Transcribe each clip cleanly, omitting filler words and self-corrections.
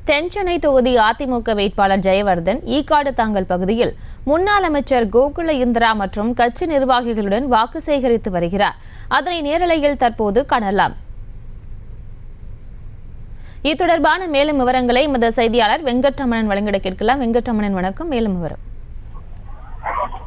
தென்சென்னை தொகுதி அதிமுக வேட்பாளர் ஜெயவர்தன் ஈக்காடு தாங்கல் பகுதியில் முன்னாள் அமைச்சர் கோகுல இந்திரா மற்றும் கட்சி நிர்வாகிகளுடன் வாக்கு சேகரித்து வருகிறார். அதனை நேரலையில் தற்போது காணலாம். இது தொடர்பான மேலும் விவரங்களை எமது செய்தியாளர் வெங்கட்ரமணன் வழங்கிட கேட்கலாம். வெங்கட்ரமணன், வணக்கம். மேலும் விவரம்.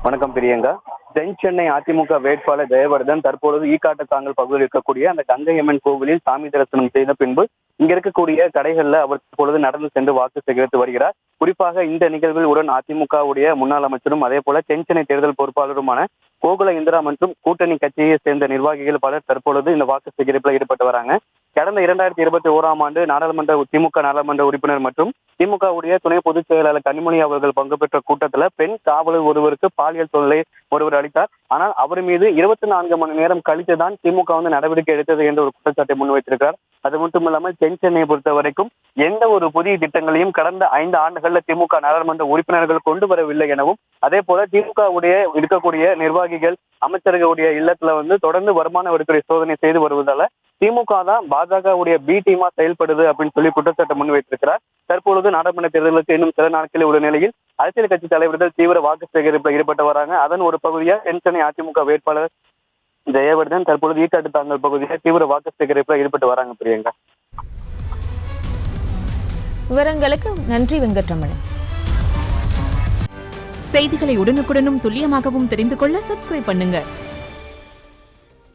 வணக்கம் பிரியங்கா. தென்சென்னை அதிமுக வேட்பாளர் ஜெயவர்தன் தற்பொழுது ஈக்காட்டு தாங்கல் பகுதியில் இருக்கக்கூடிய அந்த கங்கையம்மன் கோவிலில் சாமி தரிசனம் செய்த பின்பு இங்க இருக்கக்கூடிய கடைகள்ல அவர் தற்பொழுது நடந்து சென்று வாக்கு சேகரித்து வருகிறார். குறிப்பாக இந்த நிகழ்வில் உடன் அதிமுகவுடைய முன்னாள் அமைச்சரும் அதே போல தென்சென்னை தேர்தல் பொறுப்பாளருமான கோகுல இந்திரா மற்றும் கூட்டணி கட்சியை சேர்ந்த நிர்வாகிகள் பலர் தற்பொழுது இந்த வாக்கு சேகரிப்பில் ஈடுபட்டு வராங்க. கடந்த 2021ஆம் ஆண்டு திமுக நாடாளுமன்ற உறுப்பினர் மற்றும் திமுகவுடைய துணை பொதுச் செயலாளர் கனிமொழி அவர்கள் பங்கு பெற்ற கூட்டத்தில் பெண் காவலர் ஒருவருக்கு பாலியல் தொல்லை ஒருவர் அளித்தார். ஆனால் அவர் மீது 24 மணி நேரம் கழித்துதான் திமுக நடவடிக்கை எடுத்தது என்ற ஒரு குற்றச்சாட்டை முன்வைத்திருக்கிறார். அது மட்டும் இல்லாமல் தென்சென்னையை பொறுத்த வரைக்கும் எந்த ஒரு புதிய திட்டங்களையும் கடந்த 5 ஆண்டுகள்ல திமுக நாடாளுமன்ற உறுப்பினர்கள் கொண்டு வரவில்லை எனவும், அதே போல திமுகவுடைய இருக்கக்கூடிய நிர்வாகிகள் அமைச்சர்களுடைய இல்லத்துல தொடர்ந்து வருமான வரித்துறை சோதனை செய்து வருவதால திமுக தான் பாஜகவுடைய பி டீமா செயல்படுது அப்படின்னு சொல்லி குற்றச்சாட்டை முன்வைத்திருக்கிறார். தற்பொழுது நாடாளுமன்ற தேர்தலுக்கு இன்னும் சில நாட்களில் உள்ள நிலையில் அரசியல் கட்சி தலைவர்கள் தீவிர வாக்கு சேகரிப்பில் ஈடுபட்டு வராங்க. அதன் ஒரு பகுதியாக தென்சென்னை அதிமுக வேட்பாளர் ஜெயவர்தன் தற்பொழுது ஈக்காட்டு தாங்கல் பகுதியில் தீவிர வாக்கு சேகரிப்பில் ஈடுபட்டு வராங்க. பிரியங்கா, விவரங்களுக்கு நன்றி வெங்கட்ரமணன். செய்திகளை உடனுக்குடனும் துல்லியமாகவும் தெரிந்து கொள்ள சப்ஸ்கிரைப் பண்ணுங்க.